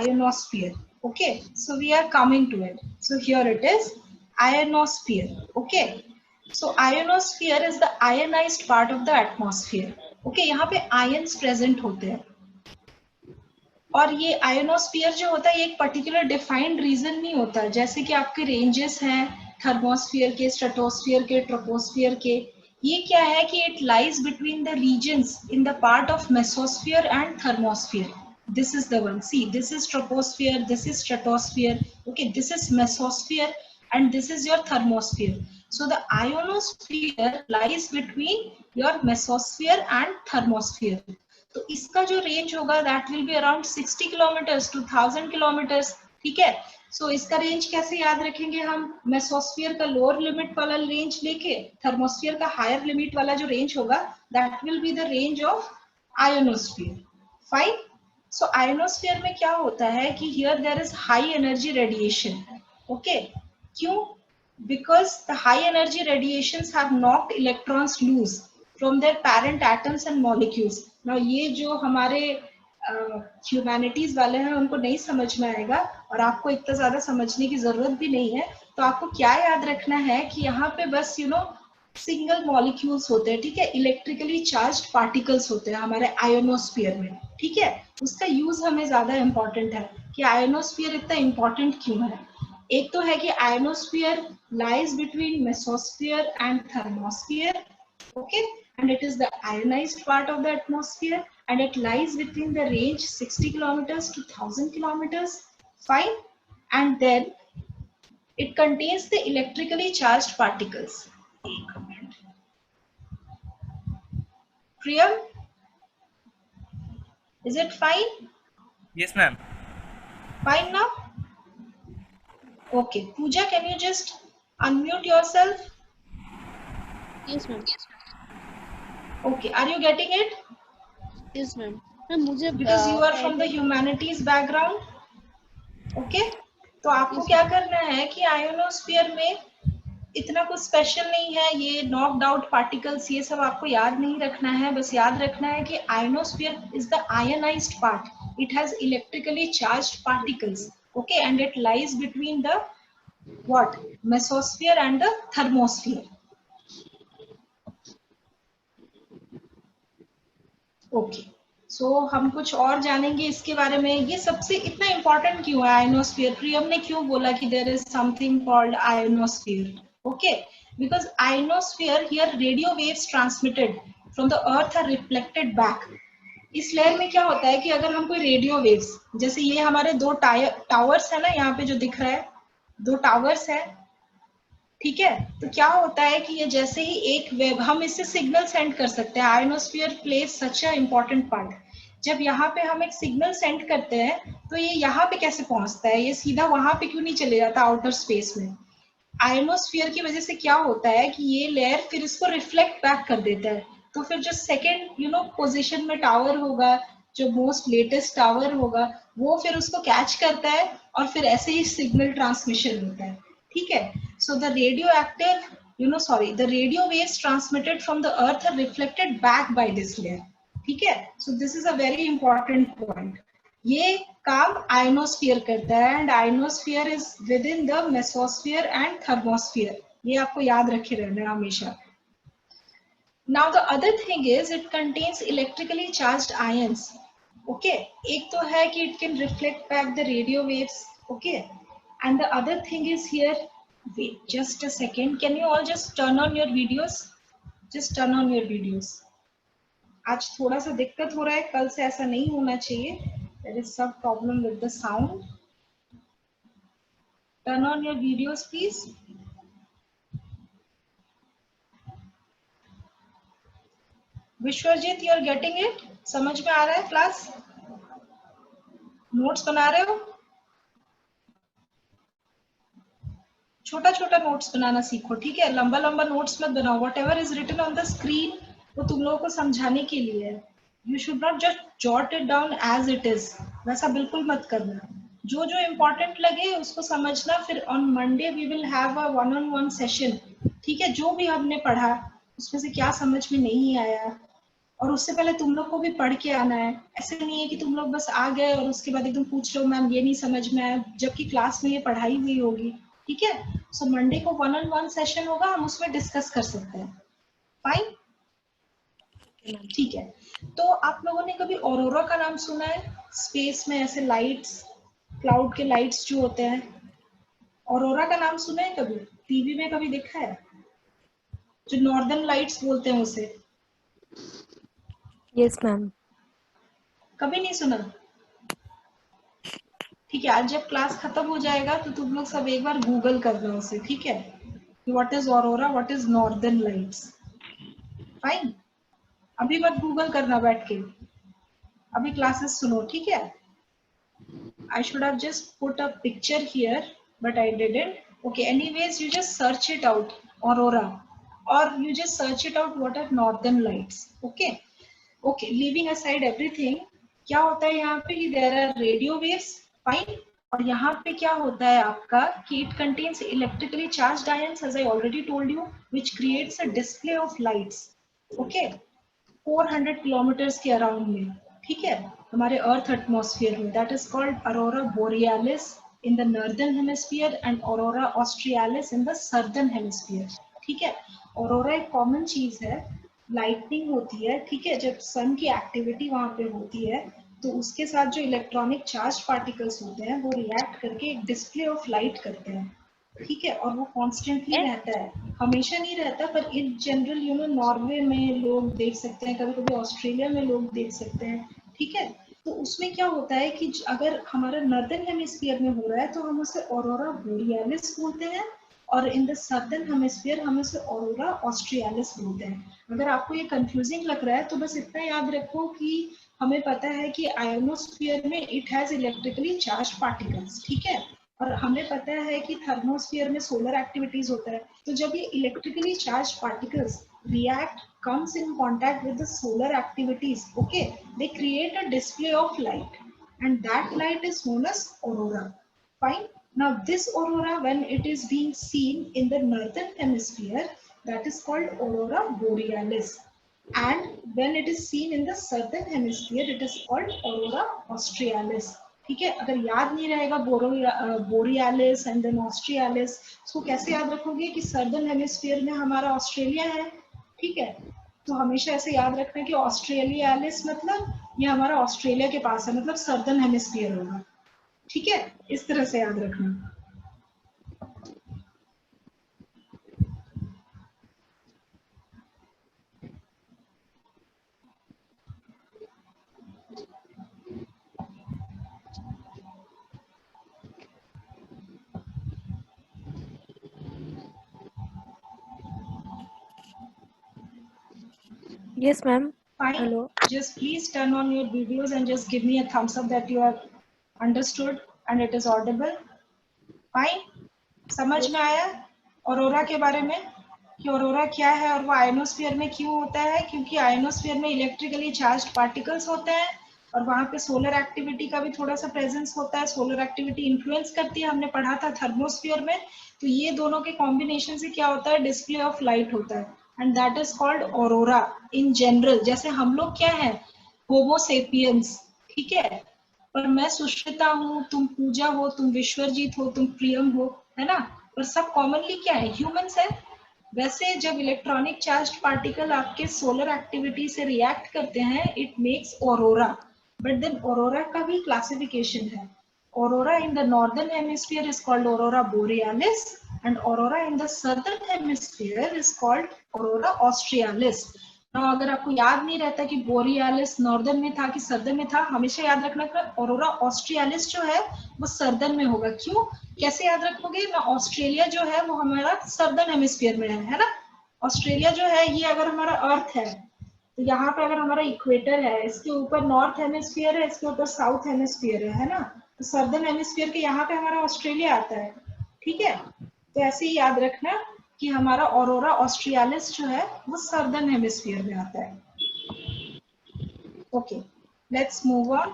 ionosphere. Okay, so we are coming to it. So here it is, ionosphere. Okay, so ionosphere is the ionized part of the atmosphere. Okay, यहाँ पे ions present होते हैं और ये ionosphere जो होता है ये एक पर्टिकुलर डिफाइंड रीजन नहीं होता, जैसे कि आपके रेंजेस हैं थर्मोस्फीयर के, स्ट्रेटोस्फीयर के, ट्रोपोस्फीयर के। ये क्या है कि it lies between the regions in the part of mesosphere and thermosphere. This is the one. See, this is troposphere, this is stratosphere, okay, this is mesosphere, and this is your thermosphere. So the ionosphere lies between your mesosphere and thermosphere. तो इसका जो range होगा that will be around 60 kilometres to 1000 kilometres. ठीक है, सो इसका range कैसे याद रखेंगे हम? मेसोस्फीयर का लोअर लिमिट वाला रेंज लेके थर्मोस्फीयर का हायर लिमिट वाला जो रेंज होगा that will be the range of ionosphere. Fine. So ionosphere में क्या होता है कि here there is high energy radiation. Okay, क्यों? Because the high energy radiations have knocked electrons loose from their parent atoms and molecules. Now ये जो हमारे humanities वाले हैं उनको नहीं समझ में आएगा और आपको इतना ज्यादा समझने की जरूरत भी नहीं है. तो आपको क्या याद रखना है कि यहाँ पे बस सिंगल मॉलिक्यूल्स होते हैं. ठीक है, इलेक्ट्रिकली चार्ज्ड पार्टिकल्स होते हैं हमारे आयोनोस्फीयर में. ठीक है, उसका यूज हमें ज्यादा इंपॉर्टेंट है कि आयोनोस्फीयर इतना इंपॉर्टेंट क्यों है. एक तो है कि ionosphere lies between mesosphere and thermosphere. Okay, and it is the ionized part of the atmosphere and it lies within the range 60 kilometers to 1000 kilometers. Fine. And then it contains the electrically charged particles. Priyam, is it fine? Yes ma'am. Fine now. Okay, Pooja, can you just unmute yourself? Yes ma'am. Okay, are you getting it? Yes ma'am. Ma'am मुझे because you are from the humanities background. Okay, तो आपको क्या करना है कि ionosphere में इतना कुछ स्पेशल नहीं है. ये नॉक्ड आउट पार्टिकल्स ये सब आपको याद नहीं रखना है. बस याद रखना है कि ionosphere is the ionized part. It has electrically charged particles. Okay, and it lies between the what mesosphere and the thermosphere. Okay, so हम कुछ और जानेंगे इसके बारे में. ये सबसे इतना इंपॉर्टेंट क्यों है आयोनोस्फीयर? प्रियम ने क्यों बोला कि there is something called ionosphere? Okay, because ionosphere here radio waves transmitted from the earth are reflected back. इस लेयर में क्या होता है कि अगर हम कोई रेडियो वेव्स, जैसे ये हमारे दो टावर्स है ना, यहाँ पे जो दिख रहा है दो टावर्स है. ठीक है, तो क्या होता है कि ये जैसे ही एक वेव, हम इससे सिग्नल सेंड कर सकते हैं. Ionosphere plays such a important part. जब यहाँ पे हम एक सिग्नल सेंड करते हैं तो ये यहाँ पे कैसे पहुंचता है? ये सीधा वहां पे क्यों नहीं चले जाता आउटर स्पेस में? आयोनोस्फीयर की वजह से क्या होता है कि ये लेयर फिर इसको रिफ्लेक्ट बैक कर देता है. तो फिर जो सेकेंड पोजिशन में टावर होगा, जो मोस्ट लेटेस्ट टावर होगा, वो फिर उसको कैच करता है और फिर ऐसे ही सिग्नल ट्रांसमिशन होता है. ठीक है, so the radioactive the radio waves transmitted from the earth are reflected back by this layer. ठीक है, so this is a very important point. ये काम आयोनोस्फीयर करता है and ionosphere is within the mesosphere and thermosphere. ये आपको याद रखे रहना है हमेशा. Now the other thing is it contains electrically charged ions. Okay, एक तो है कि it can reflect back the radio waves. Okay, and the other thing is here, wait just a second, can you all just turn on your videos? Just turn on your videos. आज थोड़ा सा दिक्कत हो रहा है, कल से ऐसा नहीं होना चाहिए. There is some problem with the sound. Turn on your videos please. Vishwajeet, you are getting it? समझ में आ रहा है क्लास? नोट्स बना रहे हो? छोटा छोटा नोट्स बनाना सीखो. ठीक है, लंबा लंबा नोट्स मत बनाओ. Whatever is written on the screen वो तुम लोगों को समझाने के लिए है. You should not just jot it down as it is. वैसा बिल्कुल मत करना. जो जो इम्पोर्टेंट लगे उसको समझना. फिर on Monday we will have a 1-on-1 session. ठीक है, जो भी हमने पढ़ा उसमें से क्या समझ में नहीं आया और उससे पहले तुम लोग को भी पढ़ के आना है। ऐसे नहीं है कि तुम लोग बस आ गए और उसके बाद एकदम पूछ रहे हो मैम ये नहीं समझ में आया, जबकि क्लास में ये पढ़ाई हुई होगी। ठीक है, सो मंडे को 1-on-1 सेशन होगा, हम उसमें डिस्कस कर सकते हैं। फाइन, ठीक है। तो आप लोगों ने कभी ऑरोरा का नाम सुना है? स्पेस में ऐसे लाइट्स, क्लाउड के लाइट्स जो होते हैं, ऑरोरा का नाम सुना है कभी? टीवी में कभी देखा है? जो नॉर्दर्न लाइट्स बोलते हैं उसे। Yes ma'am. कभी नहीं सुना? ठीक है, आज जब क्लास खत्म हो जाएगा तो तुम लोग सब एक बार गूगल करना उसे, ठीक है? What is aurora, what is northern lights. Fine, अभी मत गूगल करना बैठ के, अभी क्लासेस सुनो, ठीक है? I should have just put a picture here, but I didn't. Okay, anyways, you just search it out, aurora, or you just search it out what are northern lights. Okay, okay, leaving aside everything, क्या होता है यहाँ पे? there are radio waves, fine. और यहाँ पे क्या होता है आपका कि it contains electrically charged ions, as I already told you, which creates a display of lights. Okay, 400 kilometres के अराउंड में, ठीक है, हमारे अर्थ एटमॉस्फेयर में। That is called aurora borealis in the northern hemisphere and aurora australis in the southern hemisphere. ठीक है, अरोरा एक common चीज है, लाइटनिंग होती है, ठीक है, जब सन की एक्टिविटी वहां पे होती है तो उसके साथ जो इलेक्ट्रॉनिक चार्ज पार्टिकल्स होते हैं वो रिएक्ट करके एक डिस्प्ले ऑफ लाइट करते हैं। ठीक है, और वो कॉन्स्टेंटली रहता है, हमेशा नहीं रहता, पर in general you know Norway में लोग देख सकते हैं, कभी कभी ऑस्ट्रेलिया में लोग देख सकते हैं। ठीक है, तो उसमें क्या होता है कि अगर हमारा नॉर्दर्न हेमिस्फीयर में हो रहा है तो हम उसे ऑरोरा बोरियालिस बोलते हैं, और इन द सदर्न हेमिस्फीयर हम उसे ऑरोरा ऑस्ट्रियालिस बोलते हैं। अगर आपको ये कंफ्यूजिंग लग रहा है तो बस इतना याद रखो कि हमें पता है कि आयोनोस्फीयर में it has electrically charge particles, ठीक है, और हमें पता है कि थर्मोस्फीयर में सोलर एक्टिविटीज होता है। तो जब ये electrically charge particles react comes in contact with the solar activities, okay, they create a display of light, and that light is known as aurora. Fine, now this aurora, when it is being seen in the northern hemisphere, that is called aurora borealis, and when it is seen in the southern hemisphere it is called aurora australis. ठीक है, अगर याद नहीं रहेगा borealis and then ऑस्ट्रियालिस, इसको कैसे याद रखोगे कि सर्दर्न हेमिस्फीयर में हमारा ऑस्ट्रेलिया है, ठीक है, तो हमेशा ऐसे याद रखना कि ऑस्ट्रेलियालिस मतलब ये हमारा ऑस्ट्रेलिया के पास है, मतलब सर्दर्न हेमिस्फीयर होगा। ठीक है, इस तरह से याद रखना। Yes ma'am. Fine. Hello. Just please turn on your videos and just give me a thumbs up that you have understood and it is audible. Fine. समझ में आया ऑरोरा के बारे में कि ऑरोरा क्या है और वो आयनोस्फीयर में क्यों होता है? क्योंकि आयनोस्फीयर में इलेक्ट्रिकली चार्ज्ड पार्टिकल्स होते हैं और वहां पे सोलर एक्टिविटी का भी थोड़ा सा प्रेजेंस होता है। सोलर एक्टिविटी इन्फ्लुएंस करती है, हमने पढ़ा था थर्मोस्फीयर में। तो ये दोनों के कॉम्बिनेशन से क्या होता है? डिस्प्ले ऑफ लाइट होता है, and that is called aurora in general. जैसे हम लोग क्या है, होमो सेपियंस, ठीक है, पर मैं सुश्रिता हूँ, तुम पूजा हो, तुम विश्वजीत हो, तुम प्रियम हो, है ना, पर सब कॉमनली क्या है? ह्यूमंस है। वैसे जब इलेक्ट्रॉनिक चार्ज्ड पार्टिकल आपके सोलर एक्टिविटी से रिएक्ट करते हैं, it makes aurora, but then aurora का भी क्लासिफिकेशन है। Aurora in the northern hemisphere is called aurora borealis, and aurora in the southern hemisphere is called aurora australis. अगर आपको याद नहीं रहता कि बोरियालिस नॉर्दर्न में था कि सर्दर्न में था, हमेशा याद रखना कि ऑरोरा ऑस्ट्रियालिस जो है वो सर्दर्न में होगा। क्यों, कैसे याद रखोगे ना? ऑस्ट्रेलिया जो है वो हमारा सर्दर्न हेमिस्फीयर में है ना। ऑस्ट्रेलिया जो है ये अगर हमारा अर्थ है तो यहाँ पे अगर हमारा इक्वेटर है, इसके ऊपर नॉर्थ हेमिस्फीयर है, इसके ऊपर साउथ हेमिस्फीयर है ना, तो सर्दर्न हेमिस्फीयर के यहाँ पे हमारा ऑस्ट्रेलिया आता है। ठीक है, तो ऐसे ही याद रखना कि हमारा ऑरोरा ऑस्ट्रियालिस जो है वो सर्दर्न हेमिस्फीयर में आता है। Okay, let's move on.